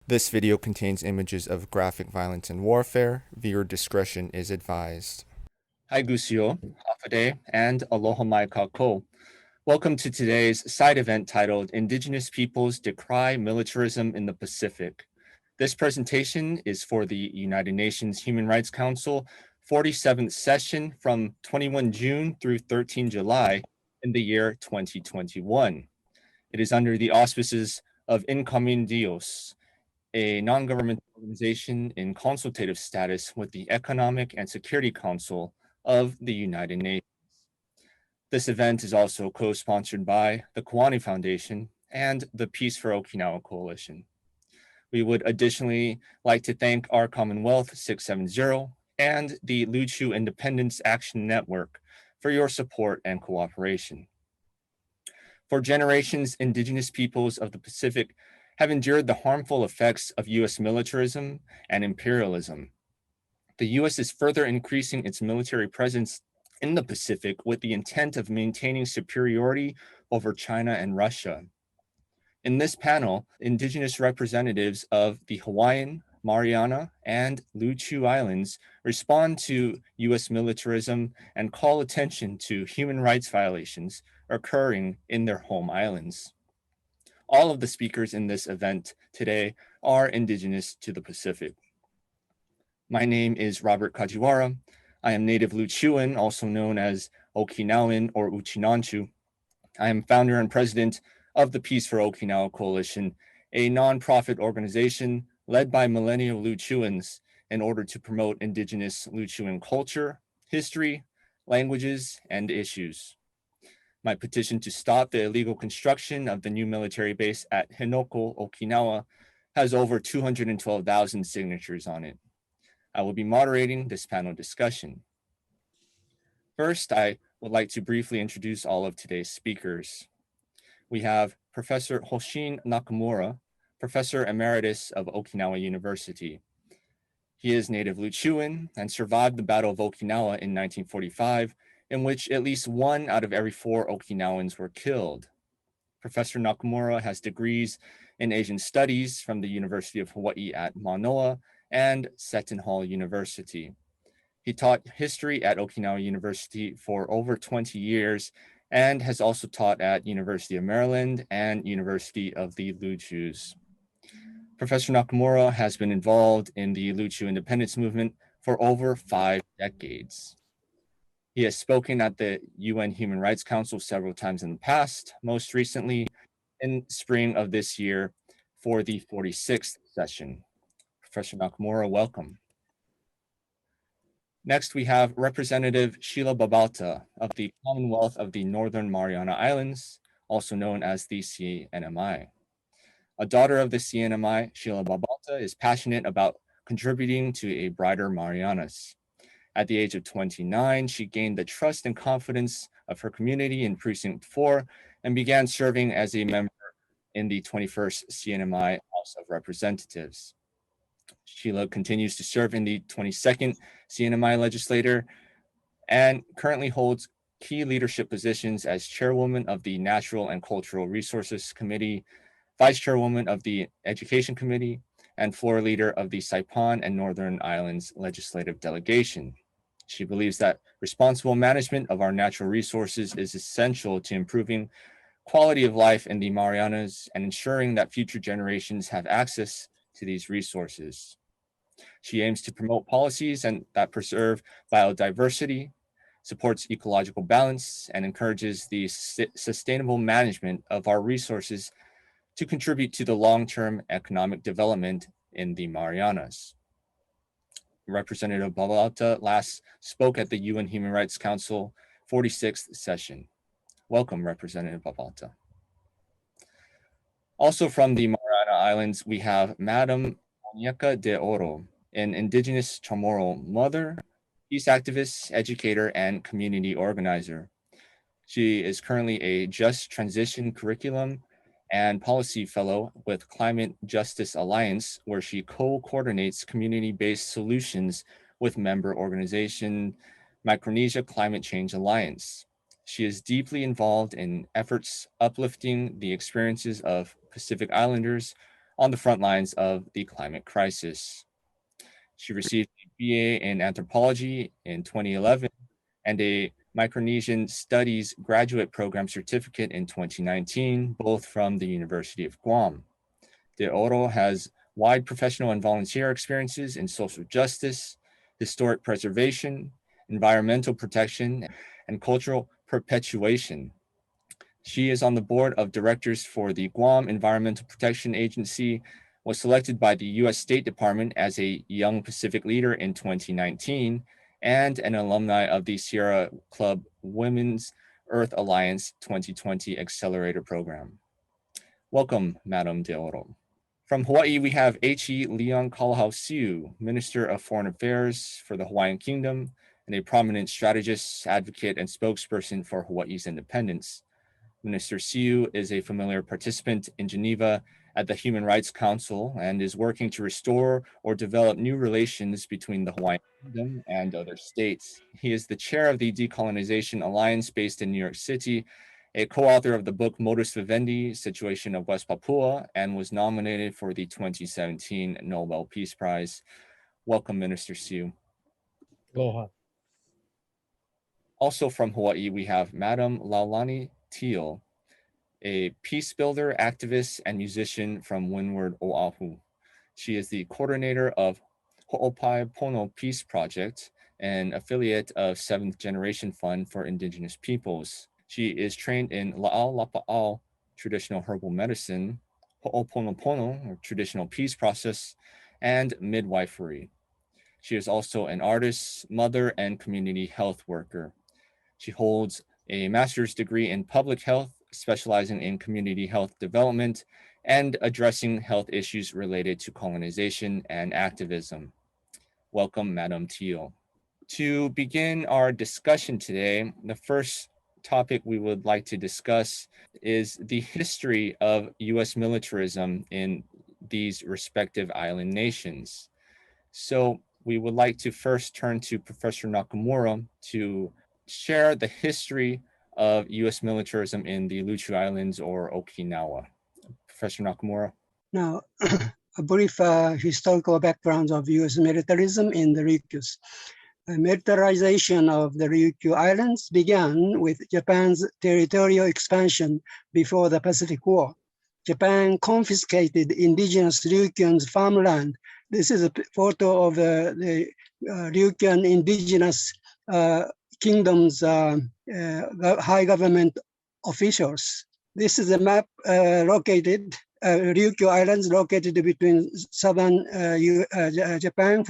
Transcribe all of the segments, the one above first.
This video contains images of graphic violence and warfare. Viewer discretion is advised. Hi Gusio, Hafade, and Aloha mai kako. Welcome to today's side event titled Indigenous Peoples Decry Militarism in the Pacific. This presentation is for the United Nations Human Rights Council 47th session from 21 June through 13 July in the year 2021. It is under the auspices of Incoming Dios, a non-governmental organization in consultative status with the Economic and Security Council of the United Nations. This event is also co-sponsored by the Kiwani Foundation and the Peace for Okinawa Coalition. We would additionally like to thank our Commonwealth 670 and the Luchu Independence Action Network for your support and cooperation. For generations, Indigenous peoples of the Pacific have endured the harmful effects of U.S. militarism and imperialism. The U.S. is further increasing its military presence in the Pacific with the intent of maintaining superiority over China and Russia. In this panel, Indigenous representatives of the Hawaiian, Mariana, and Luchu Islands respond to U.S. militarism and call attention to human rights violations occurring in their home islands. All of the speakers in this event today are Indigenous to the Pacific. My name is Robert Kajiwara. I am Native Luchuan, also known as Okinawan or Uchinanchu. I am founder and president of the Peace for Okinawa Coalition, a nonprofit organization led by millennial Luchuans in order to promote Indigenous Luchuan culture, history, languages, and issues. My petition to stop the illegal construction of the new military base at Henoko, Okinawa, has over 212,000 signatures on it. I will be moderating this panel discussion. First, I would like to briefly introduce all of today's speakers. We have Professor Hoshin Nakamura, Professor Emeritus of Okinawa University. He is native Luchuan and survived the Battle of Okinawa in 1945, in which at least 1 out of every 4 Okinawans were killed. Professor Nakamura has degrees in Asian Studies from the University of Hawaii at Manoa and Seton Hall University. He taught history at Okinawa University for over 20 years and has also taught at University of Maryland and University of the Luchus. Professor Nakamura has been involved in the Luchu independence movement for over 5 decades. He has spoken at the UN Human Rights Council several times in the past, most recently in spring of this year for the 46th session. Professor Nakamura, welcome. Next, we have Representative Sheila Babauta of the Commonwealth of the Northern Mariana Islands, also known as the CNMI. A daughter of the CNMI, Sheila Babauta is passionate about contributing to a brighter Marianas. At the age of 29, she gained the trust and confidence of her community in Precinct 4 and began serving as a member in the 21st CNMI House of Representatives. Sheila continues to serve in the 22nd CNMI legislature and currently holds key leadership positions as chairwoman of the Natural and Cultural Resources Committee, vice chairwoman of the Education Committee, and floor leader of the Saipan and Northern Islands Legislative Delegation. She believes that responsible management of our natural resources is essential to improving quality of life in the Marianas and ensuring that future generations have access to these resources. She aims to promote policies that preserve biodiversity, supports ecological balance, and encourages the sustainable management of our resources to contribute to the long-term economic development in the Marianas. Representative Babalta last spoke at the UN Human Rights Council 46th session. Welcome, Representative Babalta. Also from the Mariana Islands, we have Madam Moneka De Oro, an Indigenous Chamorro mother, peace activist, educator, and community organizer. She is currently a Just Transition Curriculum and Policy Fellow with Climate Justice Alliance, where she co-coordinates community-based solutions with member organization Micronesia Climate Change Alliance. She is deeply involved in efforts uplifting the experiences of Pacific Islanders on the front lines of the climate crisis. She received a BA in anthropology in 2011 and a Micronesian Studies graduate program certificate in 2019, both from the University of Guam. De Oro has wide professional and volunteer experiences in social justice, historic preservation, environmental protection, and cultural perpetuation. She is on the board of directors for the Guam Environmental Protection Agency, was selected by the U.S. State Department as a Young Pacific Leader in 2019, and an alumni of the Sierra Club Women's Earth Alliance 2020 Accelerator Program. Welcome, Madam De Oro. From Hawaii, we have H.E. Leon Kalahau-Siu, Minister of Foreign Affairs for the Hawaiian Kingdom, and a prominent strategist, advocate, and spokesperson for Hawaii's independence. Minister Siu is a familiar participant in Geneva at the Human Rights Council and is working to restore or develop new relations between the Hawaiian Kingdom and other states. He is the chair of the Decolonization Alliance based in New York City, a co-author of the book Modus Vivendi, Situation of West Papua, and was nominated for the 2017 Nobel Peace Prize. Welcome, Minister Siu. Aloha. Also from Hawaii, we have Madam Laulani Teale, a peace builder, activist, and musician from Windward, Oahu. She is the coordinator of Ho'opaepono Peace Project, an affiliate of Seventh Generation Fund for Indigenous Peoples. She is trained in La'al Lapa'al, traditional herbal medicine, Ho'oponopono, or traditional peace process, and midwifery. She is also an artist, mother, and community health worker. She holds a master's degree in public health, specializing in community health development and addressing health issues related to colonization and activism. Welcome, Madam Teale. To begin our discussion today, the first topic we would like to discuss is the history of U.S. militarism in these respective island nations. So we would like to first turn to Professor Nakamura to share the history of U.S. militarism in the Luchu Islands or Okinawa. Professor Nakamura. Now, a brief historical background of U.S. militarism in the Ryukyus. Militarization of the Ryukyu Islands began with Japan's territorial expansion before the Pacific War. Japan confiscated indigenous Ryukyuans' farmland. This is a photo of the Ryukyuan indigenous kingdom's high government officials. This is a map located, Ryukyu Islands located between southern Japan,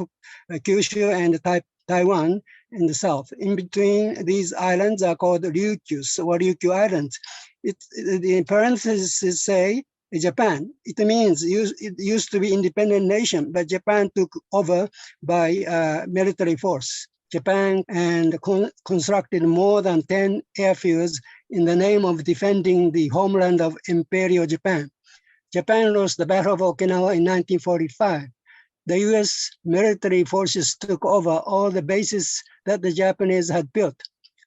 Kyushu, and Taiwan in the south. In between these islands are called Ryukyus or Ryukyu Islands. The parentheses say Japan. It means it used to be independent nation, but Japan took over by military force. Japan and constructed more than 10 airfields in the name of defending the homeland of Imperial Japan. Japan lost the Battle of Okinawa in 1945. The US military forces took over all the bases that the Japanese had built.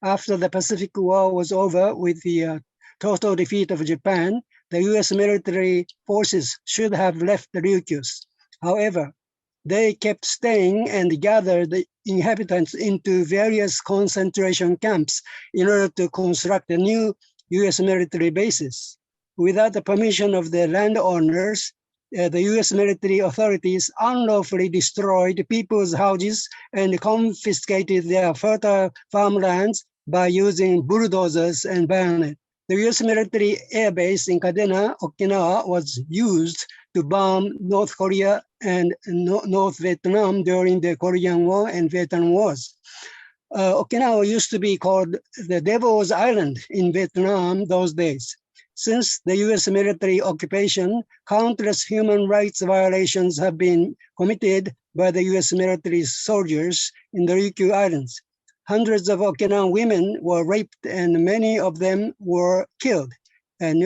After the Pacific War was over with the total defeat of Japan, the US military forces should have left the Ryukyus. However, they kept staying and gathered the inhabitants into various concentration camps in order to construct a new US military bases. Without the permission of the landowners, the US military authorities unlawfully destroyed people's houses and confiscated their fertile farmlands by using bulldozers and bayonets. The US military air base in Kadena, Okinawa, was used to bomb North Korea and North Vietnam during the Korean War and Vietnam Wars. Okinawa used to be called the Devil's Island in Vietnam those days. Since the US military occupation, countless human rights violations have been committed by the US military soldiers in the Ryukyu Islands. Hundreds of Okinawan women were raped and many of them were killed. And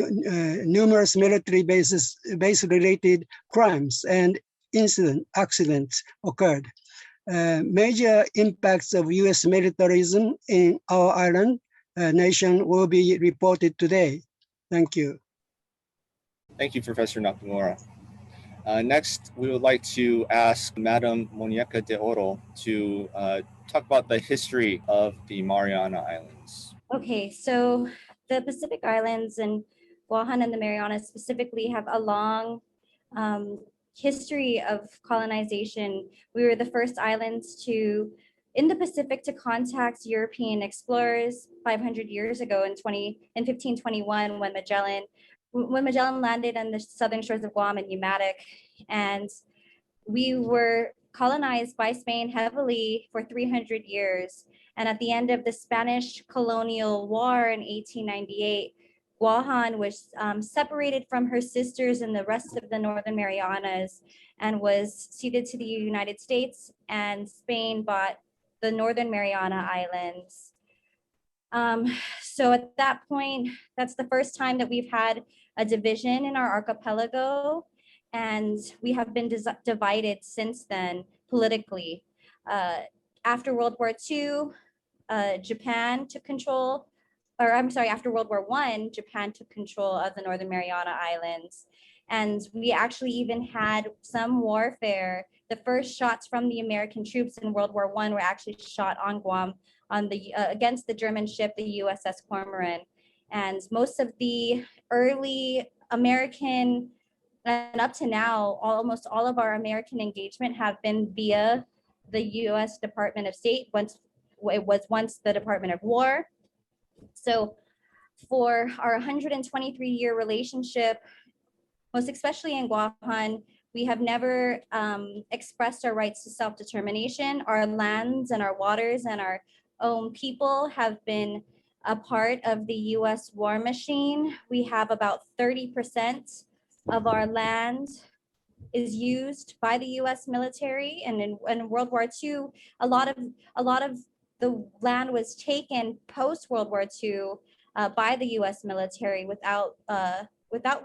numerous military base-related crimes and accidents occurred. Major impacts of US militarism in our island nation will be reported today. Thank you. Thank you, Professor Nakamura. Next, we would like to ask Madam Moneka De Oro to talk about the history of the Mariana Islands. Okay, so the Pacific Islands and Guahan and the Marianas specifically have a long history of colonization. We were the first islands in the Pacific to contact European explorers 500 years ago in 1521 when Magellan landed on the southern shores of Guam and Umatic, and we were colonized by Spain heavily for 300 years. And at the end of the Spanish colonial war in 1898, Guahan was separated from her sisters in the rest of the Northern Marianas and was ceded to the United States, and Spain bought the Northern Mariana Islands. So at that point, that's the first time that we've had a division in our archipelago, and we have been divided since then politically. After World War II, Japan took control, or I'm sorry, after World War I, Japan took control of the Northern Mariana Islands. And we actually even had some warfare. The first shots from the American troops in World War I were actually shot on Guam against the German ship, the USS Cormoran. And most of the early American, and up to now, almost all of our American engagement have been via the US Department of State. It was once the Department of War. So for our 123-year relationship, most especially in Guahan, we have never expressed our rights to self-determination. Our lands and our waters and our own people have been a part of the US war machine. We have about 30% of our land is used by the US military, and in World War II, a lot of the land was taken post World War II by the US military without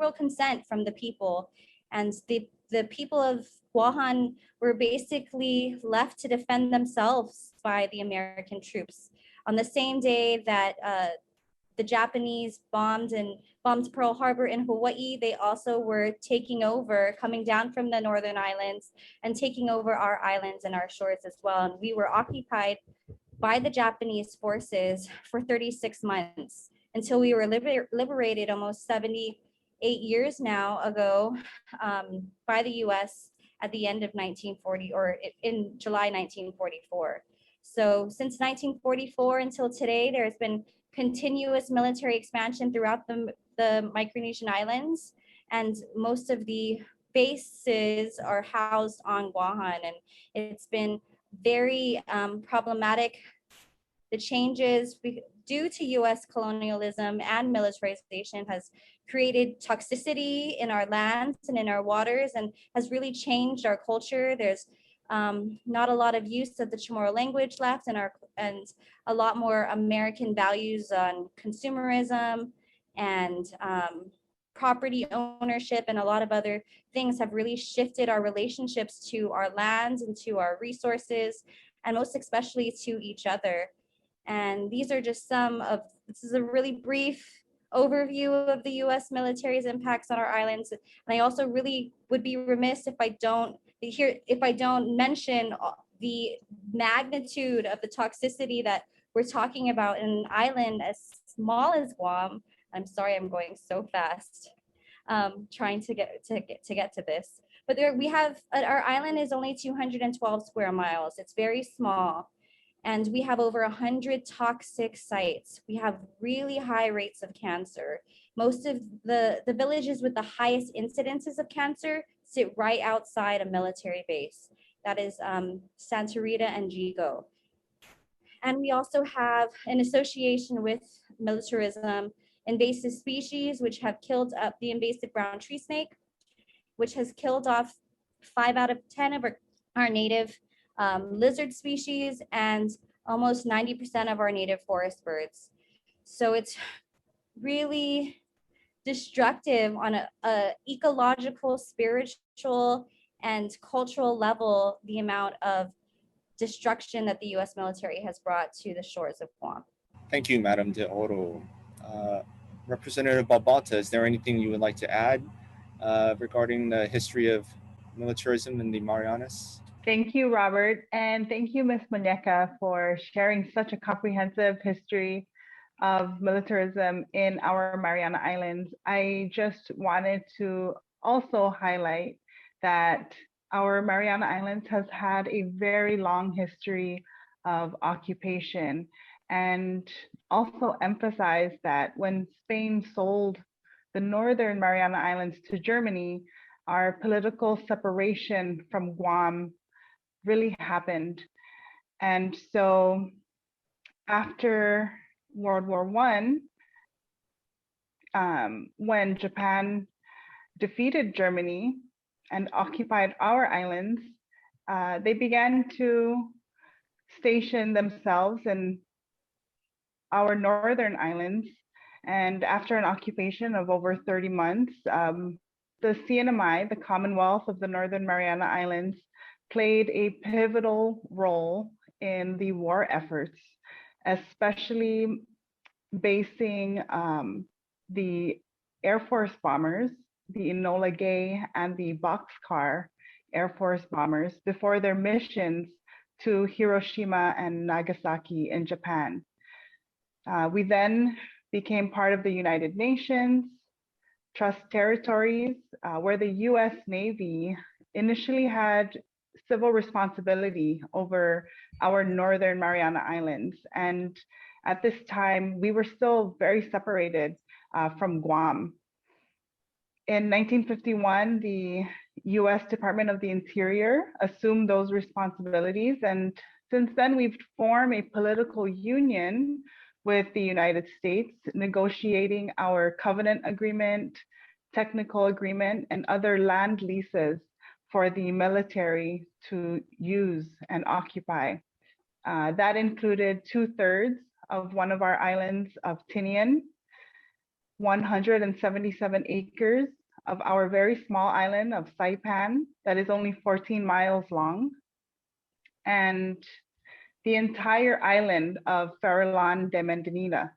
real consent from the people. And the people of Guahan were basically left to defend themselves by the American troops. On the same day that the Japanese bombed Pearl Harbor in Hawaii, they also were coming down from the Northern Islands and taking over our islands and our shores as well. And we were occupied by the Japanese forces for 36 months until we were liberated almost 78 years now ago by the US at the end of 1940, or in July 1944. So since 1944 until today, there's been continuous military expansion throughout the Micronesian islands, and most of the bases are housed on Guahan, and it's been very problematic. The changes due to US colonialism and militarization has created toxicity in our lands and in our waters, and has really changed our culture. There's not a lot of use of the Chamorro language left, and a lot more American values on consumerism and property ownership, and a lot of other things have really shifted our relationships to our lands and to our resources, and most especially to each other. And these are just this is a really brief overview of the US military's impacts on our islands. And I also really would be remiss if I don't mention the magnitude of the toxicity that we're talking about in an island as small as Guam. I'm sorry, I'm going so fast, trying to get to this. But our island is only 212 square miles. It's very small. And we have over 100 toxic sites. We have really high rates of cancer. Most of the villages with the highest incidences of cancer sit right outside a military base. That is Santa Rita and Jigo. And we also have, in association with militarism, invasive species, which have killed up the invasive brown tree snake, which has killed off 5 out of 10 of our native lizard species, and almost 90% of our native forest birds. So it's really destructive on a ecological, spiritual, and cultural level, the amount of destruction that the US military has brought to the shores of Guam. Thank you, Madam De Oro. Representative Babalta, is there anything you would like to add regarding the history of militarism in the Marianas? Thank you, Robert, and thank you, Ms. Moneka, for sharing such a comprehensive history of militarism in our Mariana Islands. I just wanted to also highlight that our Mariana Islands has had a very long history of occupation, and also emphasize that when Spain sold the Northern Mariana Islands to Germany, our political separation from Guam really happened. And so after World War I, when Japan defeated Germany and occupied our islands, they began to station themselves in our northern islands. And after an occupation of over 30 months, the CNMI, the Commonwealth of the Northern Mariana Islands, played a pivotal role in the war efforts, especially basing the Air Force bombers, the Enola Gay and the Boxcar Air Force bombers before their missions to Hiroshima and Nagasaki in Japan. We then became part of the United Nations Trust Territories, where the US Navy initially had civil responsibility over our Northern Mariana Islands. And at this time, we were still very separated from Guam. In 1951, the US Department of the Interior assumed those responsibilities. And since then, we've formed a political union with the United States, negotiating our covenant agreement, technical agreement, and other land leases for the military to use and occupy. That included 2/3 of one of our islands of Tinian, 177 acres of our very small island of Saipan that is only 14 miles long, and the entire island of Farallon de Mendanita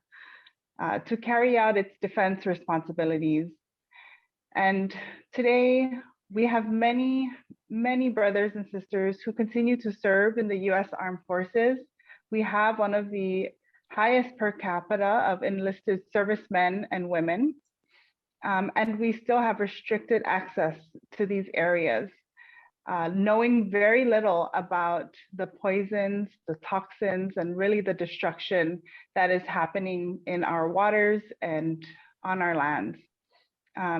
to carry out its defense responsibilities. And today we have many, many brothers and sisters who continue to serve in the US Armed Forces. We have one of the highest per capita of enlisted servicemen and women. And we still have restricted access to these areas, knowing very little about the poisons, the toxins, and really the destruction that is happening in our waters and on our lands.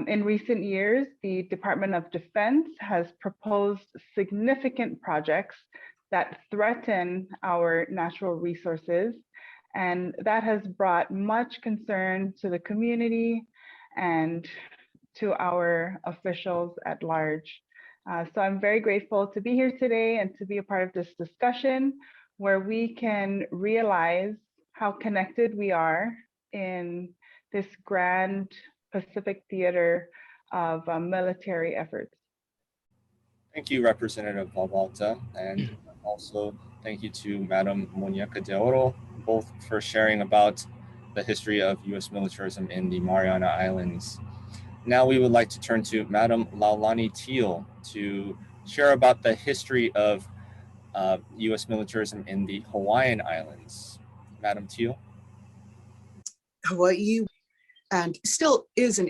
In recent years, the Department of Defense has proposed significant projects that threaten our natural resources, and that has brought much concern to the community and to our officials at large. So I'm very grateful to be here today and to be a part of this discussion where we can realize how connected we are in this grand Pacific theater of military efforts. Thank you, Representative Babalta, and also thank you to Madam Moneka De Oro, both for sharing about the history of US militarism in the Mariana Islands. Now we would like to turn to Madam Laulani Teale to share about the history of US militarism in the Hawaiian Islands. Madam Teale. Hawaii, and still is an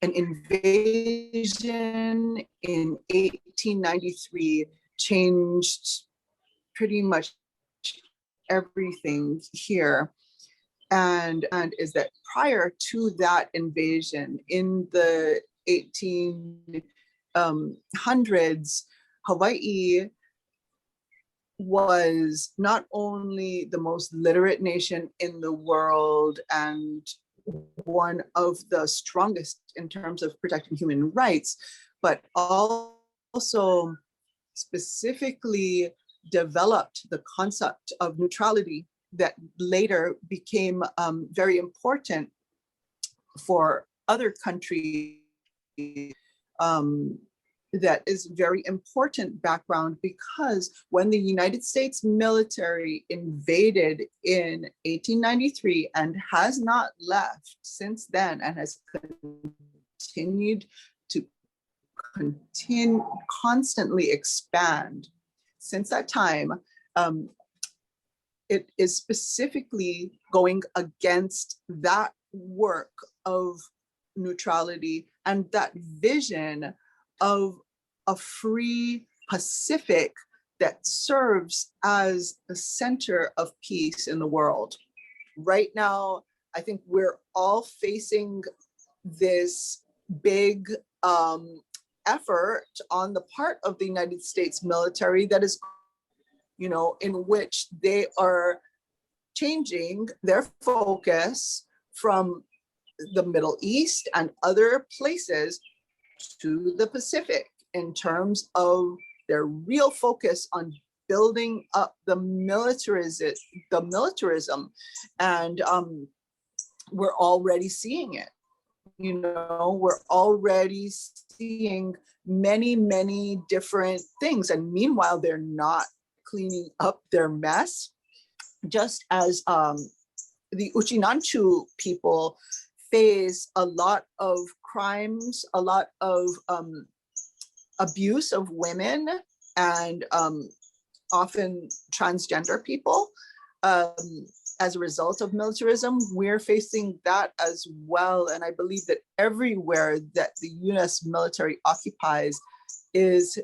invasion in 1893 changed pretty much everything here. And is that prior to that invasion in the 1800s, Hawaii was not only the most literate nation in the world and one of the strongest in terms of protecting human rights, but also specifically developed the concept of neutrality that later became very important for other countries. That is very important background, because when the United States military invaded in 1893 and has not left since then and has continued to constantly expand. Since that time, it is specifically going against that work of neutrality and that vision of a free Pacific that serves as the center of peace in the world. Right now, I think we're all facing this big effort on the part of the United States military that is, in which they are changing their focus from the Middle East and other places to the Pacific in terms of their real focus on building up the militarism. And we're already seeing it. We're already seeing many, many different things. And meanwhile, they're not cleaning up their mess. Just as the Uchinanchu people face a lot of crimes, a lot of abuse of women, and often transgender people as a result of militarism, we're facing that as well. And I believe that everywhere that the US military occupies is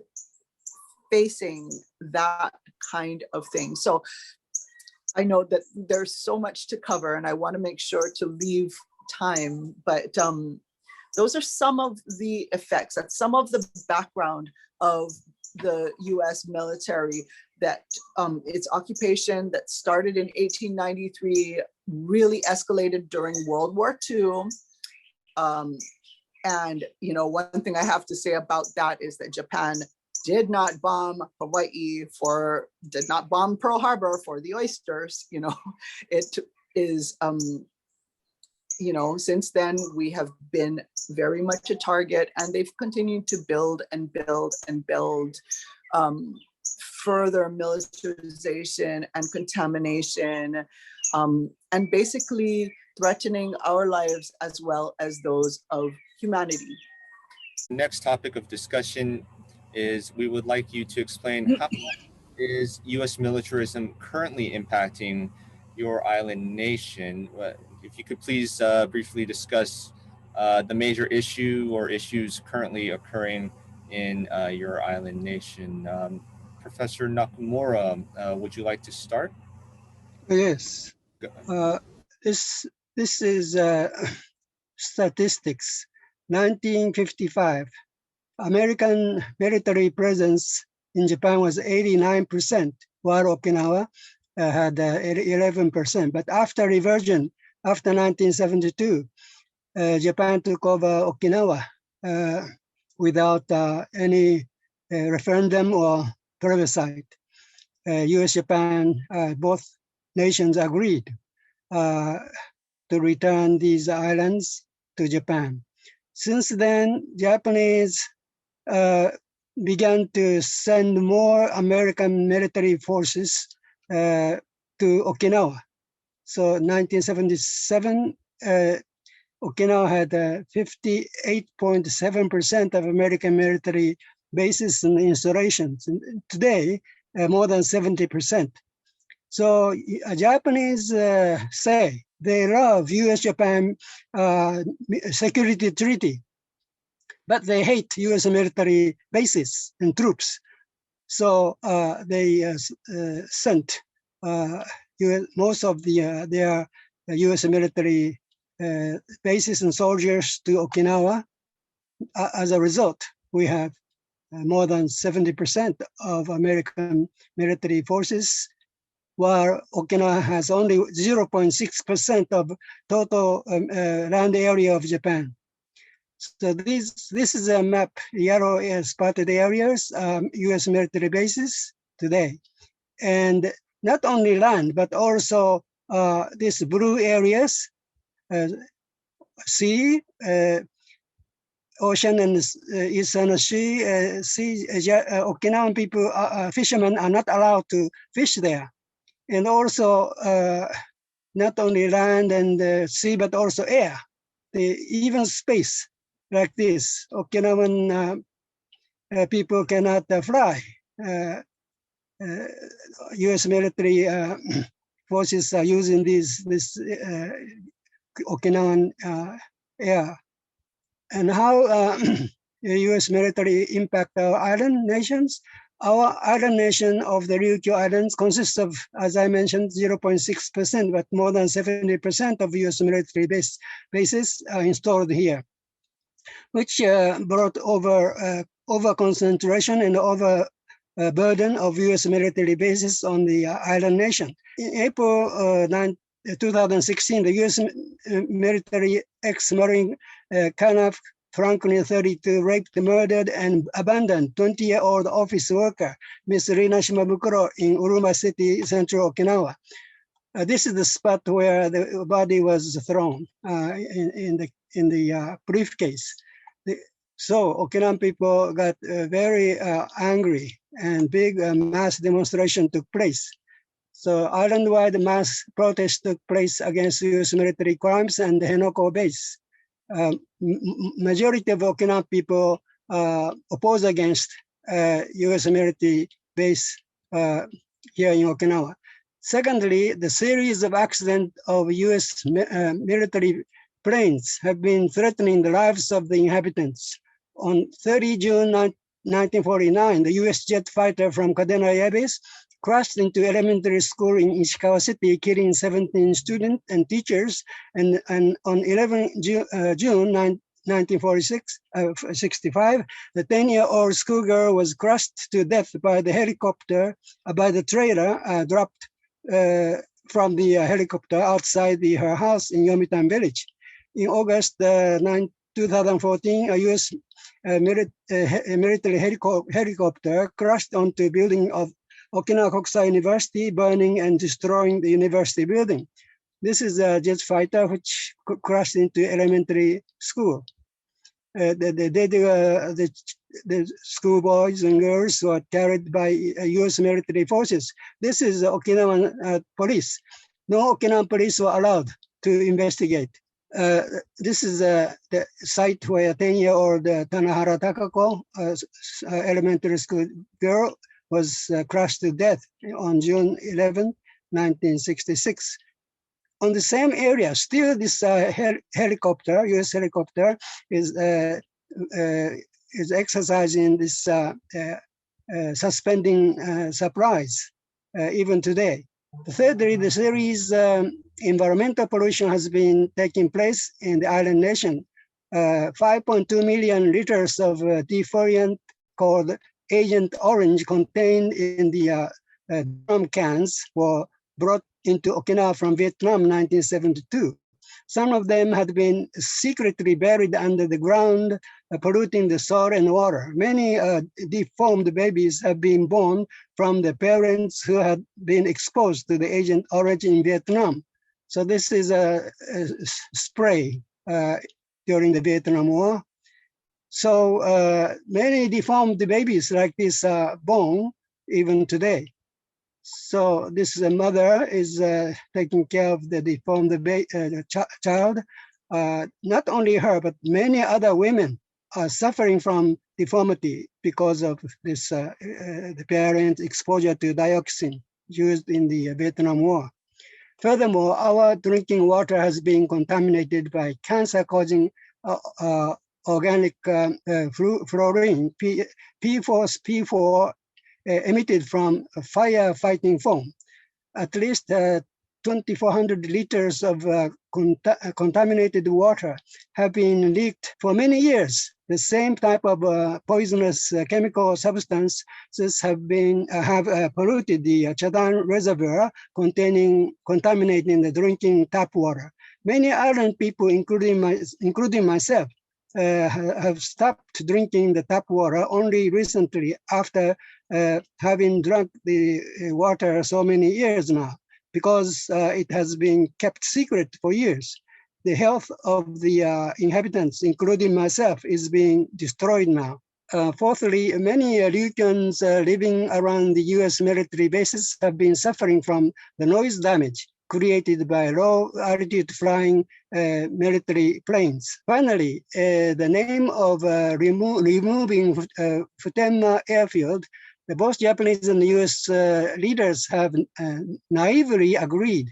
facing that kind of thing. So I know that there's so much to cover and I want to make sure to leave time, but those are some of the effects, that's some of the background of the US military, that its occupation that started in 1893 really escalated during World War II. And one thing I have to say about that is that Japan did not bomb Hawaii did not bomb Pearl Harbor for the oysters. It is, since then we have been very much a target, and they've continued to build and build and build further militarization and contamination, and basically threatening our lives as well as those of humanity. Next topic of discussion is we would like you to explain how is U.S. militarism currently impacting your island nation. If you could please briefly discuss the major issue or issues currently occurring in your island nation. Professor Nakamura, would you like to start? Yes. This is statistics. 1955, American military presence in Japan was 89%, while Okinawa had 11%. But after reversion, after 1972, Japan took over Okinawa without any referendum or plebiscite. US-Japan, both nations agreed to return these islands to Japan. Since then, Japanese began to send more American military forces to Okinawa. So 1977, Okinawa had 58.7% of American military bases and installations. And today, more than 70%. So Japanese say they love US-Japan security treaty, but they hate US military bases and troops. So they sent most of their US military bases and soldiers to Okinawa. As a result, we have more than 70% of American military forces, while Okinawa has only 0.6% of total land area of Japan. So this is a map, yellow spotted areas, US military bases today. And not only land, but also these blue areas, sea, ocean and Eastern Sea, Okinawan people, fishermen are not allowed to fish there. And also not only land and sea, but also air, even space like this. Okinawan people cannot fly. U.S. military forces are using this Okinawan air. And how the U.S. military impact our island nations? Our island nation of the Ryukyu Islands consists of, as I mentioned, 0.6%, but more than 70% of U.S. military bases are installed here, which brought over concentration and over burden of U.S. military bases on the island nation. In April 2016, the U.S. military ex-Marine Kenneth Franklin 32 raped, murdered, and abandoned 20-year-old office worker, Miss Rina Shimabukuro in Uruma City, central Okinawa. This is the spot where the body was thrown in the briefcase. So Okinawan people got very angry, and big mass demonstration took place. So island-wide mass protests took place against U.S. military crimes and the Henoko base. Majority of Okinawan people oppose against U.S. military base here in Okinawa. Secondly, the series of accidents of U.S. military planes have been threatening the lives of the inhabitants. On 30 June 1949, the U.S. jet fighter from Kadena Air Base crashed into elementary school in Ishikawa City, killing 17 students and teachers. And on 11 June 1965, the 10-year-old schoolgirl was crushed to death by the trailer dropped from the helicopter outside her house in Yomitan Village. In August 2014, a U.S. military helicopter crashed onto a building of Okinawa Kokusai University, burning and destroying the university building. This is a jet fighter which crashed into elementary school. The schoolboys and girls were carried by U.S. military forces. This is Okinawan police. No Okinawan police were allowed to investigate. This is the site where 10-year-old Tanahara Takako, elementary school girl, was crushed to death on June 11, 1966. On the same area, still this helicopter, U.S. helicopter, is exercising this suspending surprise even today. Thirdly, the series environmental pollution has been taking place in the island nation. 5.2 million liters of defoliant called Agent Orange contained in the drum cans were brought into Okinawa from Vietnam in 1972. Some of them had been secretly buried under the ground, polluting the soil and water. Many deformed babies have been born from the parents who had been exposed to the Agent Orange in Vietnam. So this is a spray during the Vietnam War. So many deformed babies like this are born even today. So this mother is taking care of the deformed child. Not only her, but many other women are suffering from deformity because of this the parent exposure to dioxin used in the Vietnam War. Furthermore, our drinking water has been contaminated by cancer-causing organic fluorine, P4 emitted from a firefighting foam. At least 2,400 liters of contaminated water have been leaked for many years. The same type of poisonous chemical substances have polluted the Chadan Reservoir, contaminating the drinking tap water. Many island people, including myself, have stopped drinking the tap water only recently after having drunk the water so many years now, because it has been kept secret for years. The health of the inhabitants, including myself, is being destroyed now. Fourthly, many Ryukyuans living around the US military bases have been suffering from the noise damage. created by low-altitude flying military planes. Finally, the name of removing Futenma airfield, both Japanese and US leaders have naively agreed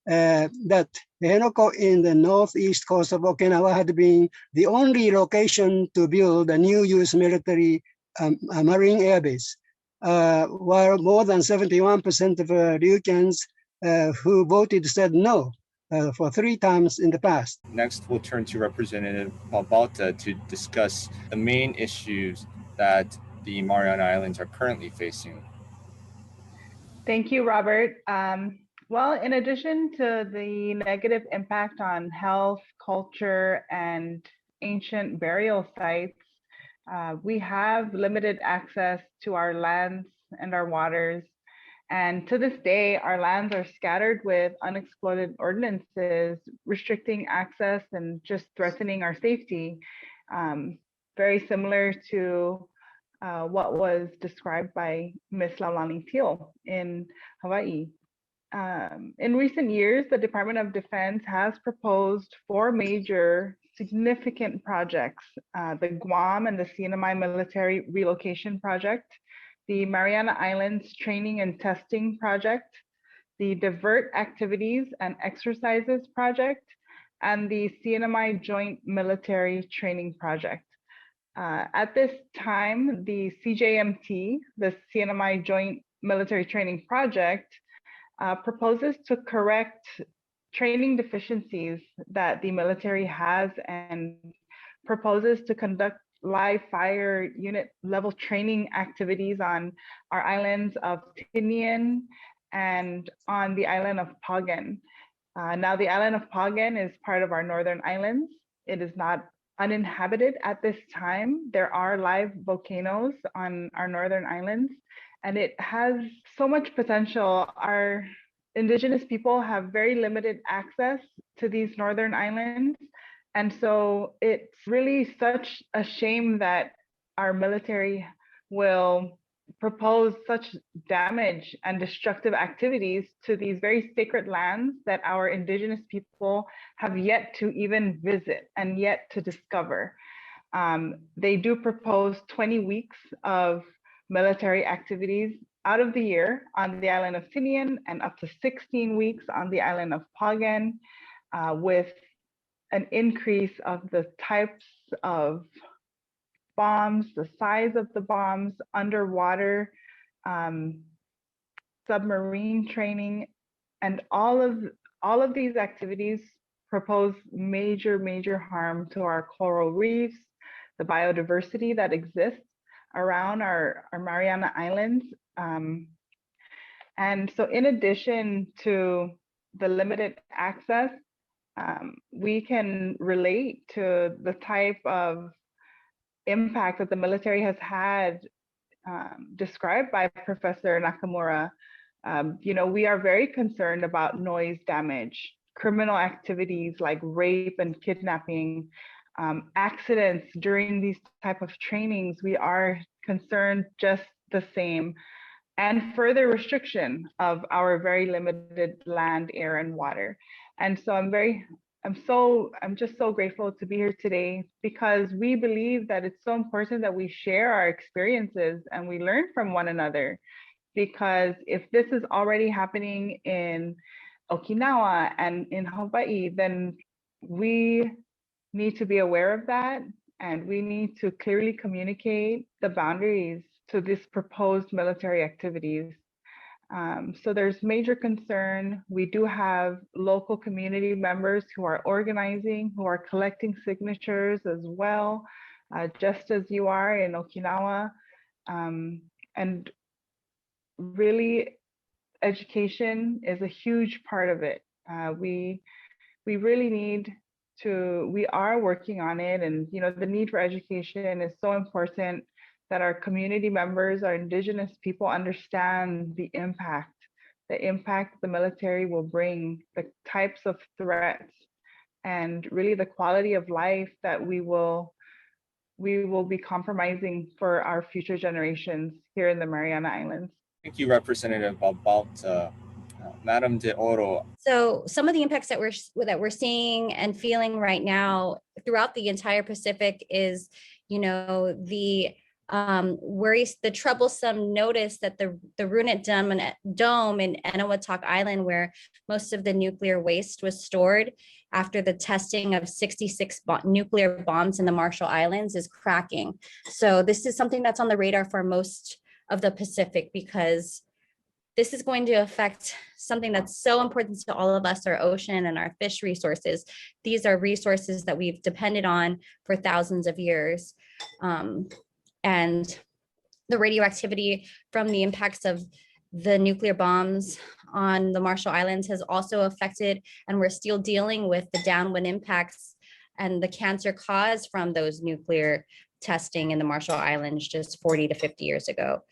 that Henoko in the northeast coast of Okinawa had been the only location to build a new US military marine airbase, while more than 71% of Ryukyans who voted said no for 3 times in the past. Next, we'll turn to Representative Babalta to discuss the main issues that the Mariana Islands are currently facing. Thank you, Robert. Well, in addition to the negative impact on health, culture, and ancient burial sites, we have limited access to our lands and our waters. And to this day, our lands are scattered with unexploded ordinances, restricting access and just threatening our safety. Very similar to what was described by Ms. Laulani Teale in Hawaii. In recent years, the Department of Defense has proposed 4 major significant projects: the Guam and the CNMI Military Relocation Project, the Mariana Islands Training and Testing Project, the Divert Activities and Exercises Project, and the CNMI Joint Military Training Project. At this time, the CJMT, the CNMI Joint Military Training Project, proposes to correct training deficiencies that the military has and proposes to conduct live fire unit level training activities on our islands of Tinian and on the island of Pagan. Now, the island of Pagan is part of our northern islands. It is not uninhabited at this time. There are live volcanoes on our northern islands, and it has so much potential. Our Indigenous people have very limited access to these northern islands. And so it's really such a shame that our military will propose such damage and destructive activities to these very sacred lands that our Indigenous people have yet to even visit and yet to discover. They do propose 20 weeks of military activities out of the year on the island of Tinian and up to 16 weeks on the island of Pagan, with an increase of the types of bombs, the size of the bombs, underwater, submarine training, and all of these activities propose major harm to our coral reefs, the biodiversity that exists around our Mariana Islands. And so in addition to the limited access, we can relate to the type of impact that the military has had, described by Professor Nakamura. We are very concerned about noise damage, criminal activities like rape and kidnapping, accidents during these type of trainings. We are concerned just the same, and further restriction of our very limited land, air, and water. And so I'm just so grateful to be here today, because we believe that it's so important that we share our experiences and we learn from one another. Because if this is already happening in Okinawa and in Hawaii, then we need to be aware of that, and we need to clearly communicate the boundaries to this proposed military activities. So there's major concern. We do have local community members who are organizing, who are collecting signatures as well, just as you are in Okinawa. And really, education is a huge part of it. We really need to, we are working on it, and the need for education is so important, that our community members, our Indigenous people, understand the impact the military will bring, the types of threats, and really the quality of life that we will be compromising for our future generations here in the Mariana Islands. Thank you, Representative Babalta. Madam De Oro. So some of the impacts that we're seeing and feeling right now throughout the entire Pacific is, the worries, the troublesome notice that the Runit Dome in Eniwetok Island, where most of the nuclear waste was stored after the testing of 66 nuclear bombs in the Marshall Islands, is cracking. So this is something that's on the radar for most of the Pacific, because this is going to affect something that's so important to all of us, our ocean and our fish resources. These are resources that we've depended on for thousands of years. And the radioactivity from the impacts of the nuclear bombs on the Marshall Islands has also affected, and we're still dealing with the downwind impacts and the cancer caused from those nuclear testing in the Marshall Islands just 40 to 50 years ago.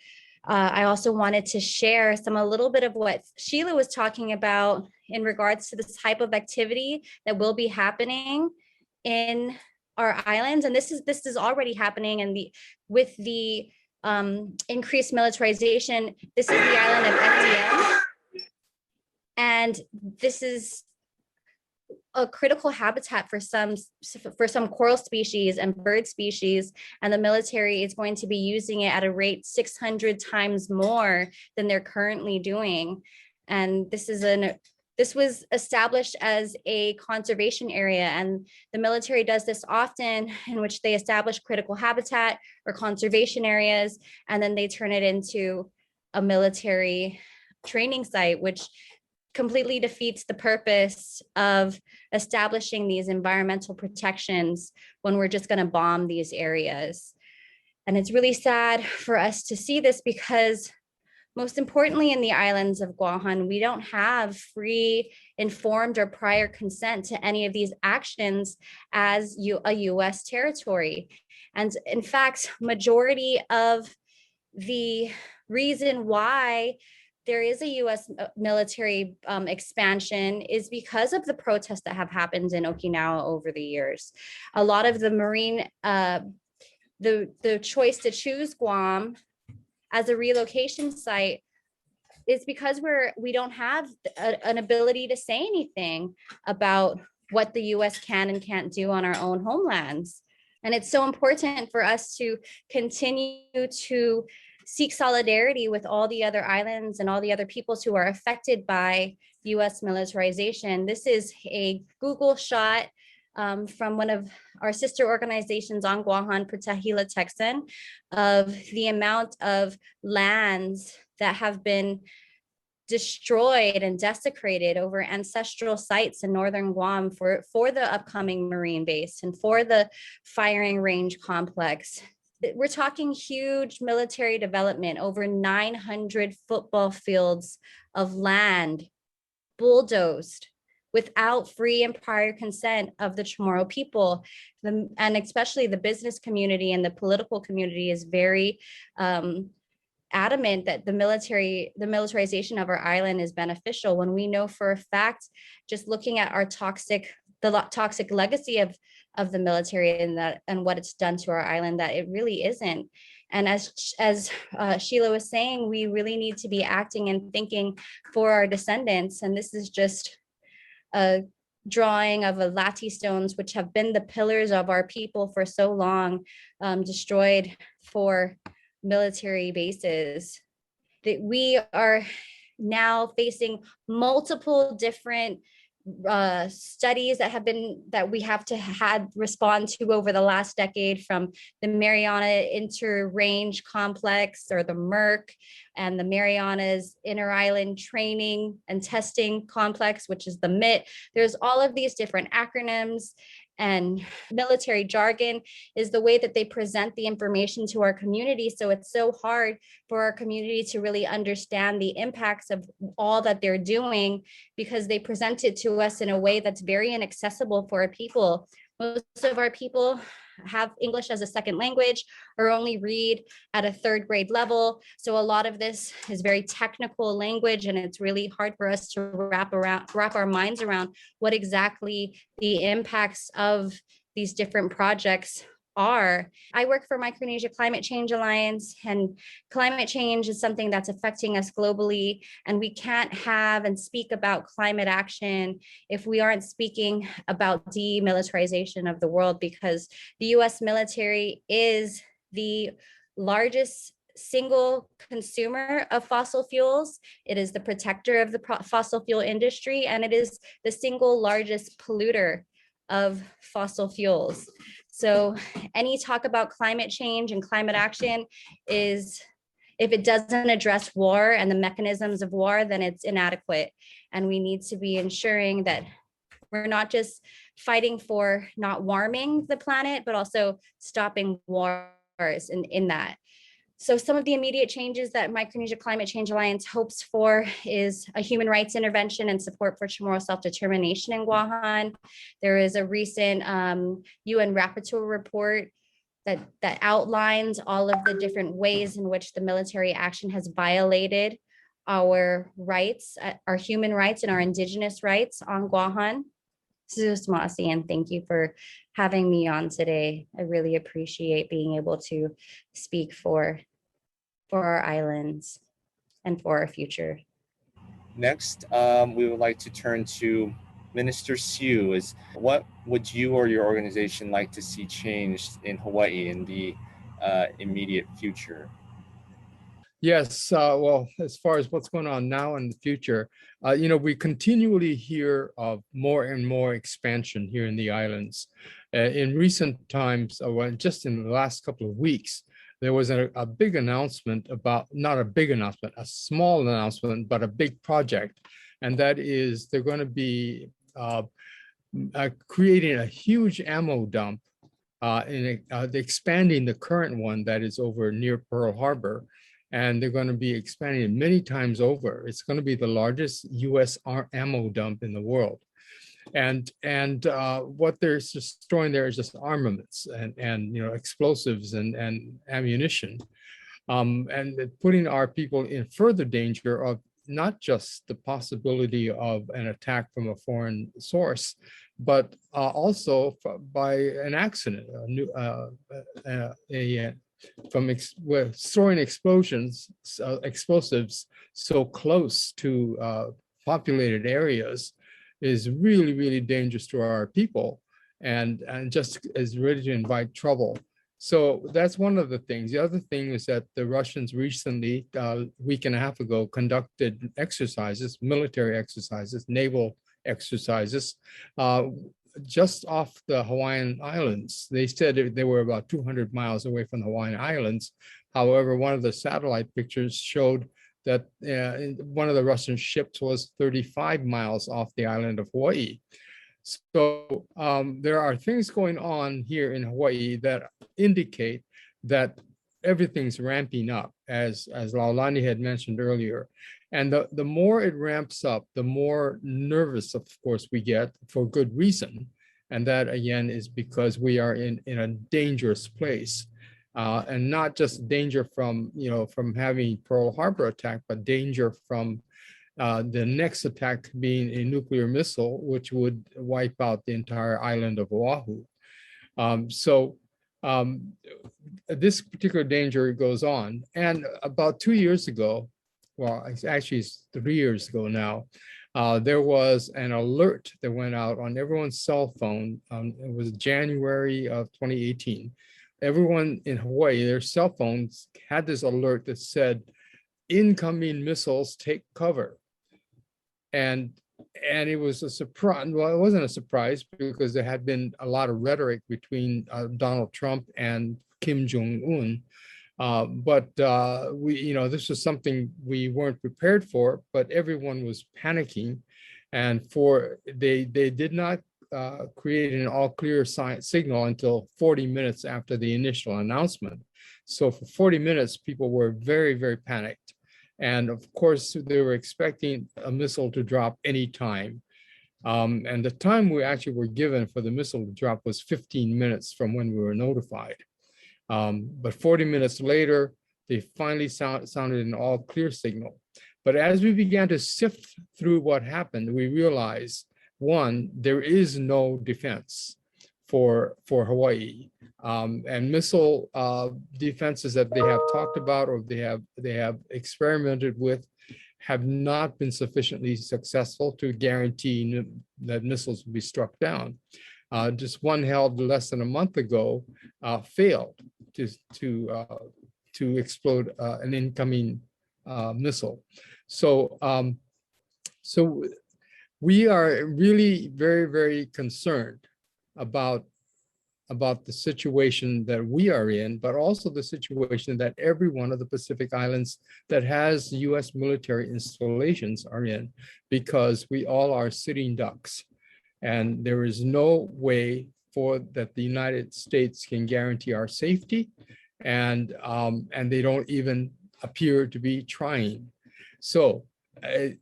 I also wanted to share a little bit of what Sheila was talking about in regards to this type of activity that will be happening in our islands. And this is already happening, and with the increased militarization, this is the island of FDM. And this is a critical habitat for some coral species and bird species, and the military is going to be using it at a rate 600 times more than they're currently doing. And this was established as a conservation area, and the military does this often, in which they establish critical habitat or conservation areas, and then they turn it into a military training site, which completely defeats the purpose of establishing these environmental protections when we're just going to bomb these areas. And it's really sad for us to see this, because most importantly, in the islands of Guahan, we don't have free, informed, or prior consent to any of these actions as a US territory. And in fact, majority of the reason why there is a US military expansion is because of the protests that have happened in Okinawa over the years. A lot of the marine, the choice to choose Guam as a relocation site is because we don't have an ability to say anything about what the US can and can't do on our own homelands. And it's so important for us to continue to seek solidarity with all the other islands and all the other peoples who are affected by US militarization. This is a Google shot from one of our sister organizations on Guahan, Putahila Texan, of the amount of lands that have been destroyed and desecrated over ancestral sites in northern Guam for the upcoming Marine base and for the firing range complex. We're talking huge military development, over 900 football fields of land bulldozed without free and prior consent of the Chamorro people. And especially the business community and the political community is very adamant that the militarization of our island is beneficial, when we know for a fact, just looking at our toxic legacy of the military and what it's done to our island, that it really isn't. And as Sheila was saying, we really need to be acting and thinking for our descendants. And this is just a drawing of a latte stones, which have been the pillars of our people for so long, destroyed for military bases. That we are now facing multiple different studies that we have to had respond to over the last decade, from the Mariana Inter-Range Complex, or the MERC, and the Mariana's Inter-Island Training and Testing Complex, which is the MIT. There's all of these different acronyms, and military jargon is the way that they present the information to our community. So it's so hard for our community to really understand the impacts of all that they're doing, because they present it to us in a way that's very inaccessible for our people. Most of our people have English as a second language or only read at a third grade level. So a lot of this is very technical language, and it's really hard for us to wrap our minds around what exactly the impacts of these different projects are. I work for Micronesia Climate Change Alliance, and climate change is something that's affecting us globally, and we can't have and speak about climate action if we aren't speaking about demilitarization of the world, because the US military is the largest single consumer of fossil fuels. It is the protector of the fossil fuel industry, and it is the single largest polluter of fossil fuels. So any talk about climate change and climate action is, if it doesn't address war and the mechanisms of war, then it's inadequate. And we need to be ensuring that we're not just fighting for not warming the planet, but also stopping wars in that. So some of the immediate changes that Micronesia Climate Change Alliance hopes for is a human rights intervention and support for Chamorro self-determination in Guahan. There is a recent UN Rapporteur report that outlines all of the different ways in which the military action has violated our rights, our human rights and our indigenous rights on Guahan. Sususmasi, and thank you for having me on today. I really appreciate being able to speak for our islands and for our future. Next, we would like to turn to Minister Siu. What would you or your organization like to see changed in Hawaii in the immediate future? Yes, well, as far as what's going on now and the future, we continually hear of more and more expansion here in the islands. In recent times, just in the last couple of weeks, there was a big announcement about, not a big announcement, a small announcement, but a big project. And that is they're going to be creating a huge ammo dump expanding the current one that is over near Pearl Harbor. And they're going to be expanding it many times over. It's going to be the largest U.S. ammo dump in the world. And what they're storing there is just armaments and explosives and ammunition, and putting our people in further danger of not just the possibility of an attack from a foreign source, but also by an accident, from storing explosives so close to populated areas is really, really dangerous to our people, and just is ready to invite trouble. So that's one of the things. The other thing is that the Russians recently, a week and a half ago, conducted exercises, military exercises, naval exercises, just off the Hawaiian Islands. They said they were about 200 miles away from the Hawaiian Islands. However, one of the satellite pictures showed that one of the Russian ships was 35 miles off the island of Hawaii. So there are things going on here in Hawaii that indicate that everything's ramping up, as Laulani had mentioned earlier. And the more it ramps up, the more nervous, of course, we get, for good reason. And that, again, is because we are in a dangerous place. And not just danger from having Pearl Harbor attack, but danger from the next attack being a nuclear missile, which would wipe out the entire island of Oahu. This particular danger goes on. And about 2 years ago, well, actually it's 3 years ago now, there was an alert that went out on everyone's cell phone. It was January of 2018. Everyone in Hawaii, their cell phones had this alert that said, incoming missiles, take cover. And it was a surprise. Well, it wasn't a surprise because there had been a lot of rhetoric between Donald Trump and Kim Jong-un. This was something we weren't prepared for, but everyone was panicking. And they did not create an all clear signal until 40 minutes after the initial announcement. So for 40 minutes, people were very, very panicked. And of course, they were expecting a missile to drop anytime. And the time we actually were given for the missile to drop was 15 minutes from when we were notified. But 40 minutes later, they finally sounded an all clear signal. But as we began to sift through what happened, we realized, one, there is no defense for Hawaii. And missile defenses that they have talked about or they have experimented with have not been sufficiently successful to guarantee that missiles will be struck down. Just one held less than a month ago failed to explode an incoming missile. So we are really very, very concerned about the situation that we are in, but also the situation that every one of the Pacific Islands that has US military installations are in, because we all are sitting ducks. And there is no way that the United States can guarantee our safety, and they don't even appear to be trying. So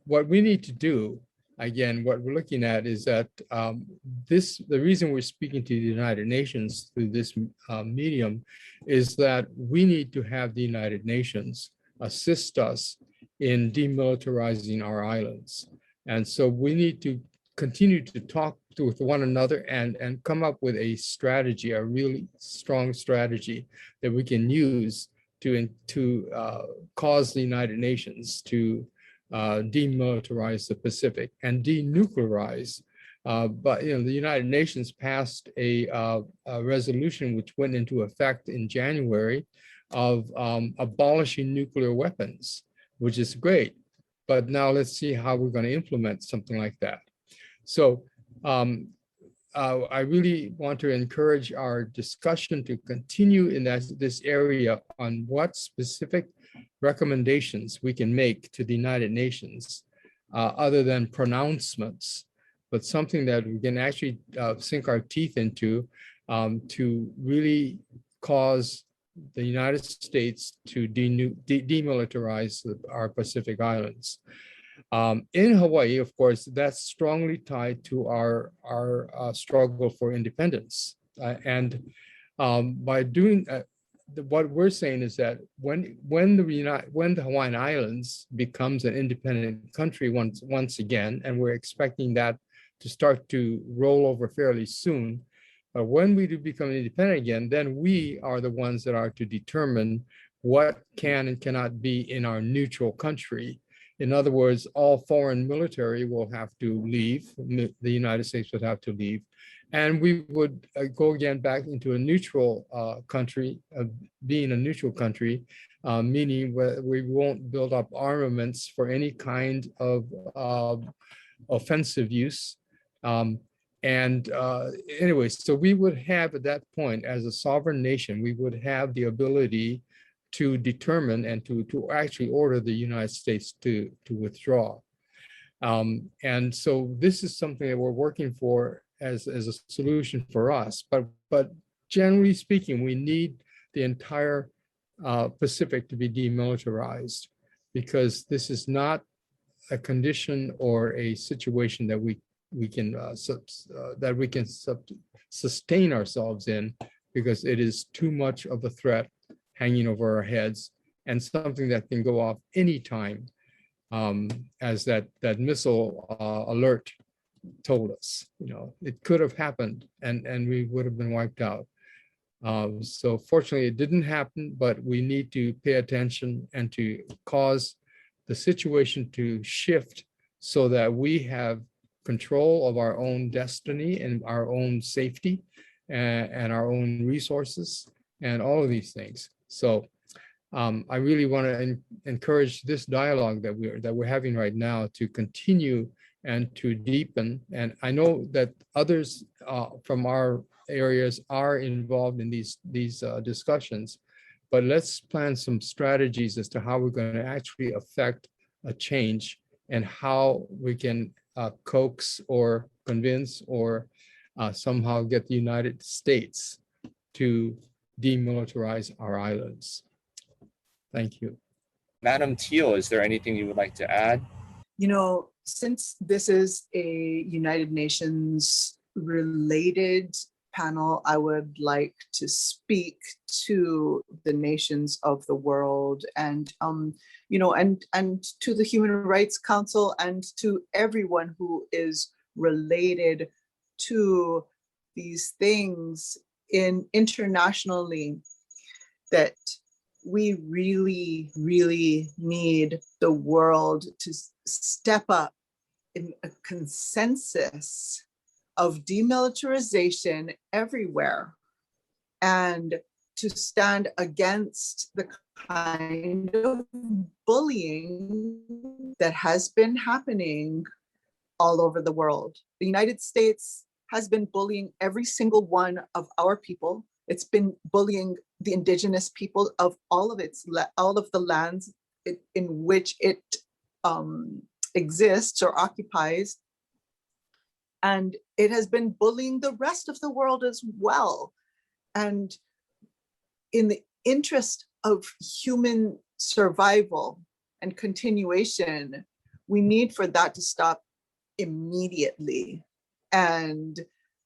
what we need to do, again, what we're looking at is that the reason we're speaking to the United Nations through this medium is that we need to have the United Nations assist us in demilitarizing our islands. And so we need to continue to talk with one another and come up with a strategy, a really strong strategy that we can use to cause the United Nations to demilitarize the Pacific and denuclearize. But the United Nations passed a resolution which went into effect in January of abolishing nuclear weapons, which is great. But now let's see how we're going to implement something like that. So I really want to encourage our discussion to continue in this area on what specific recommendations we can make to the United Nations, other than pronouncements, but something that we can actually sink our teeth into to really cause the United States to demilitarize our Pacific Islands. In Hawaii, of course, that's strongly tied to our struggle for independence. By doing what we're saying is that when the Hawaiian Islands becomes an independent country once again, and we're expecting that to start to roll over fairly soon, when we do become independent again, then we are the ones that are to determine what can and cannot be in our neutral country. In other words, all foreign military will have to leave. The United States would have to leave. And we would go again back into a neutral country, being a neutral country, meaning we won't build up armaments for any kind of offensive use. Anyway, so we would have at that point, as a sovereign nation, we would have the ability to determine and to actually order the United States to withdraw. And so this is something that we're working for as a solution for us. But generally speaking, we need the entire Pacific to be demilitarized, because this is not a condition or a situation that we can sustain ourselves in, because it is too much of a threat hanging over our heads, and something that can go off anytime, as that missile alert told us. It could have happened, and we would have been wiped out. So fortunately, it didn't happen, but we need to pay attention and to cause the situation to shift so that we have control of our own destiny and our own safety and our own resources and all of these things. So I really want to encourage this dialogue that we're having right now to continue and to deepen. And I know that others from our areas are involved in these discussions, but let's plan some strategies as to how we're going to actually affect a change, and how we can coax or convince or somehow get the United States to demilitarize our islands. Thank you. Madam Teale, is there anything you would like to add? Since this is a United Nations related panel, I would like to speak to the nations of the world and to the Human Rights Council and to everyone who is related to these things internationally that we really, really need the world to step up in a consensus of demilitarization everywhere, and to stand against the kind of bullying that has been happening all over the world. The United States has been bullying every single one of our people. It's been bullying the indigenous people of all of the lands in which it exists or occupies. And it has been bullying the rest of the world as well. And in the interest of human survival and continuation, we need for that to stop immediately. And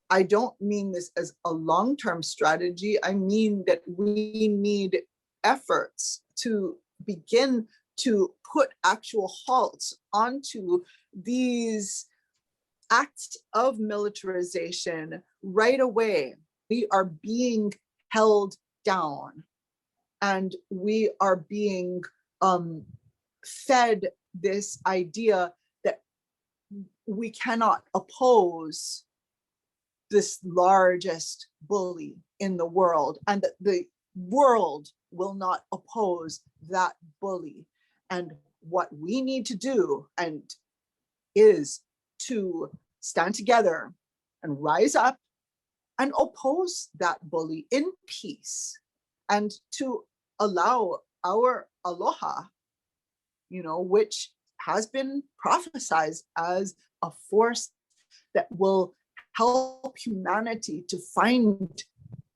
I don't mean this as a long-term strategy. I mean that we need efforts to begin to put actual halts onto these acts of militarization right away. We are being held down, and we are being fed this idea that we cannot oppose this largest bully in the world, and that the world will not oppose that bully. And what we need to do is to stand together and rise up and oppose that bully in peace, and to allow our aloha, which has been prophesized as a force that will help humanity to find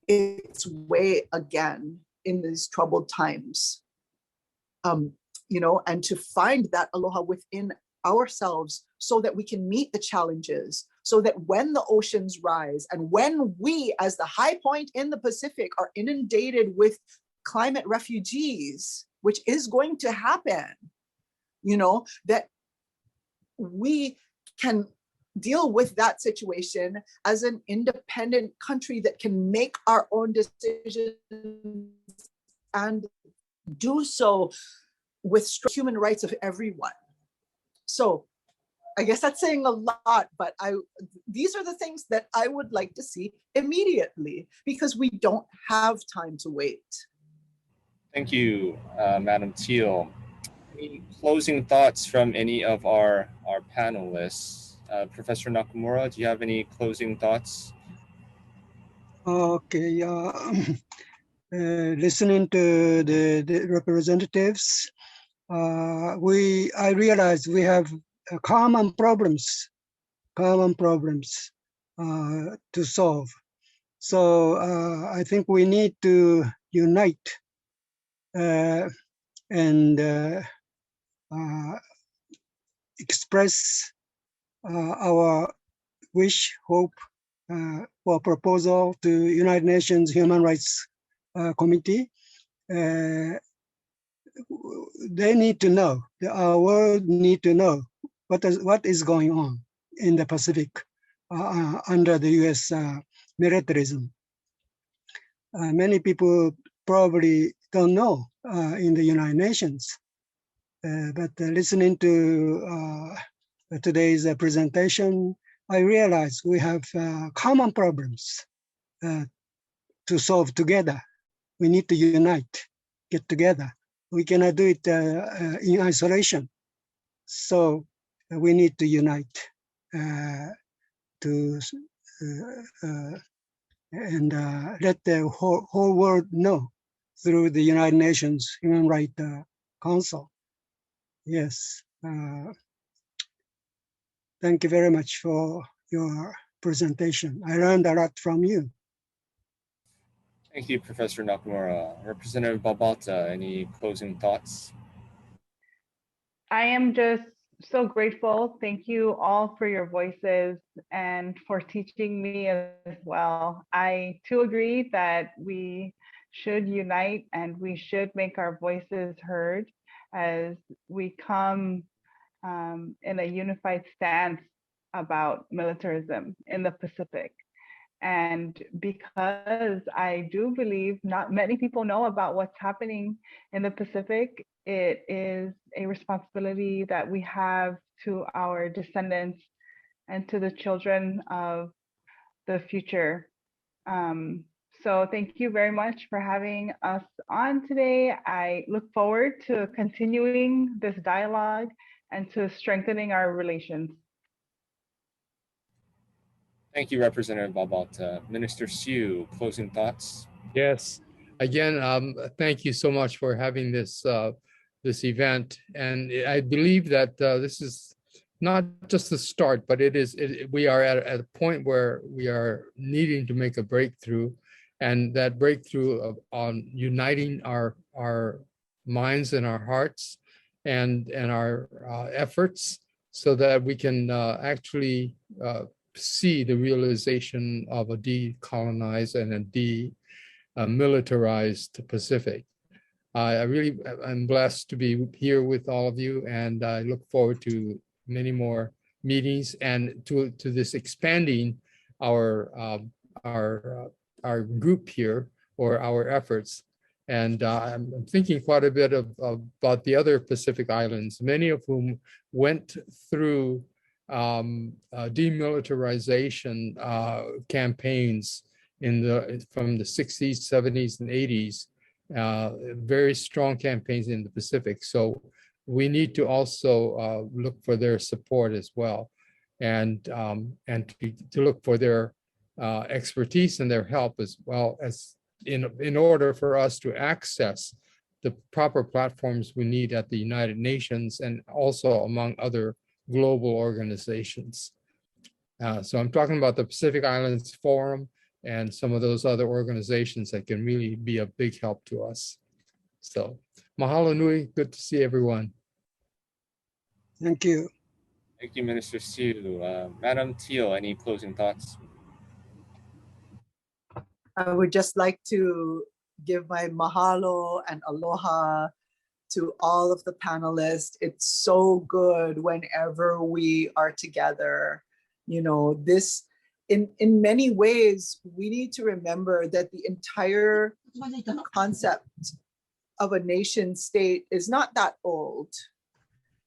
its way again in these troubled times, and to find that aloha within ourselves so that we can meet the challenges, so that when the oceans rise and when we, as the high point in the Pacific, are inundated with climate refugees, which is going to happen, that we can deal with that situation as an independent country that can make our own decisions and do so with human rights of everyone. So I guess that's saying a lot, but these are the things that I would like to see immediately, because we don't have time to wait. Thank you, Madam Teale. Any closing thoughts from any of our panelists? Professor Nakamura, do you have any closing thoughts? Okay, listening to the representatives, I realize we have common problems to solve. So I think we need to unite and express our wish, hope for proposal to United Nations Human Rights Committee. They need to know, our world need to know what is going on in the Pacific under the US militarism. Many people probably don't know in the United Nations, but listening to today's presentation, I realize we have common problems to solve together. We need to unite, get together. We cannot do it in isolation. So we need to unite and let the whole world know through the United Nations Human Rights Council. Yes. Thank you very much for your presentation. I learned a lot from you. Thank you, Professor Nakamura. Representative Babalta, any closing thoughts? I am just so grateful. Thank you all for your voices and for teaching me as well. I too agree that we should unite and we should make our voices heard as we come in a unified stance about militarism in the Pacific. And because I do believe not many people know about what's happening in the Pacific, it is a responsibility that we have to our descendants and to the children of the future. So thank you very much for having us on today. I look forward to continuing this dialogue and to strengthening our relations. Thank you, Representative Babalta. Minister Siu, closing thoughts? Yes. Again, thank you so much for having this this event. And I believe that this is not just the start, but we are at a point where we are needing to make a breakthrough, and that breakthrough on uniting our minds and our hearts and our efforts, so that we can actually see the realization of a decolonized and a demilitarized Pacific. I'm blessed to be here with all of you, and I look forward to many more meetings and to this expanding our group here, or our efforts. And I'm thinking quite a bit about the other Pacific islands, many of whom went through demilitarization campaigns from the 60s, 70s, and 80s, very strong campaigns in the Pacific. So we need to also look for their support as well, and to look for their expertise and their help, as well as in order for us to access the proper platforms we need at the United Nations and also among other global organizations. So I'm talking about the Pacific Islands Forum and some of those other organizations that can really be a big help to us. So mahalo nui, good to see everyone. Thank you. Thank you, Minister Siu. Madam Teale, any closing thoughts? I would just like to give my mahalo and aloha to all of the panelists. It's so good whenever we are together. You know, this, in many ways, we need to remember that the entire concept of a nation state is not that old,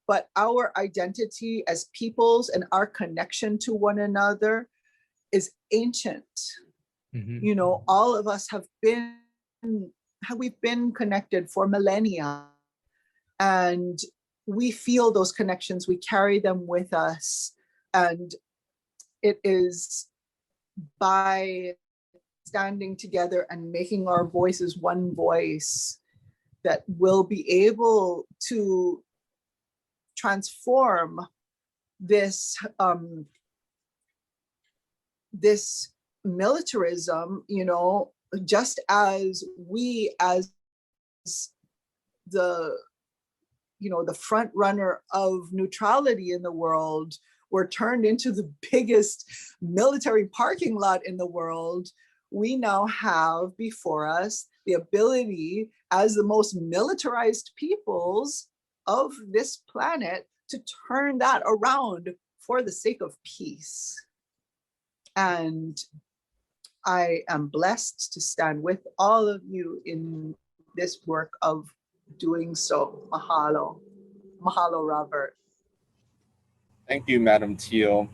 but our identity as peoples and our connection to one another is ancient. Mhm. You know, all of us we've been connected for millennia, and we feel those connections, we carry them with us. And it is by standing together and making our voices one voice that we'll be able to transform this this militarism, you know, just as we, as the, you know, the front runner of neutrality in the world, were turned into the biggest military parking lot in the world. We now have before us the ability, as the most militarized peoples of this planet, to turn that around for the sake of peace. And I am blessed to stand with all of you in this work of doing so. Mahalo. Mahalo, Robert. Thank you, Madam Teale.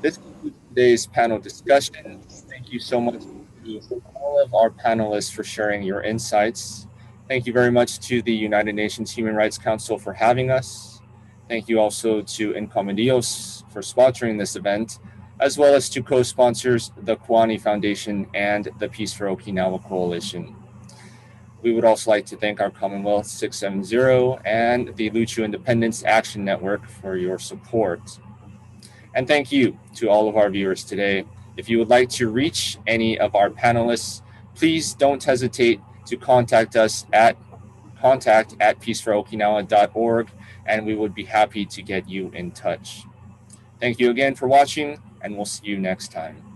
This concludes today's panel discussion. Thank you so much to all of our panelists for sharing your insights. Thank you very much to the United Nations Human Rights Council for having us. Thank you also to Encomedios for sponsoring this event, as well as to co-sponsors, the Kuani Foundation and the Peace for Okinawa Coalition. We would also like to thank our Commonwealth 670 and the Luchu Independence Action Network for your support. And thank you to all of our viewers today. If you would like to reach any of our panelists, please don't hesitate to contact us at contact@peaceforookinawa.org, and we would be happy to get you in touch. Thank you again for watching, and we'll see you next time.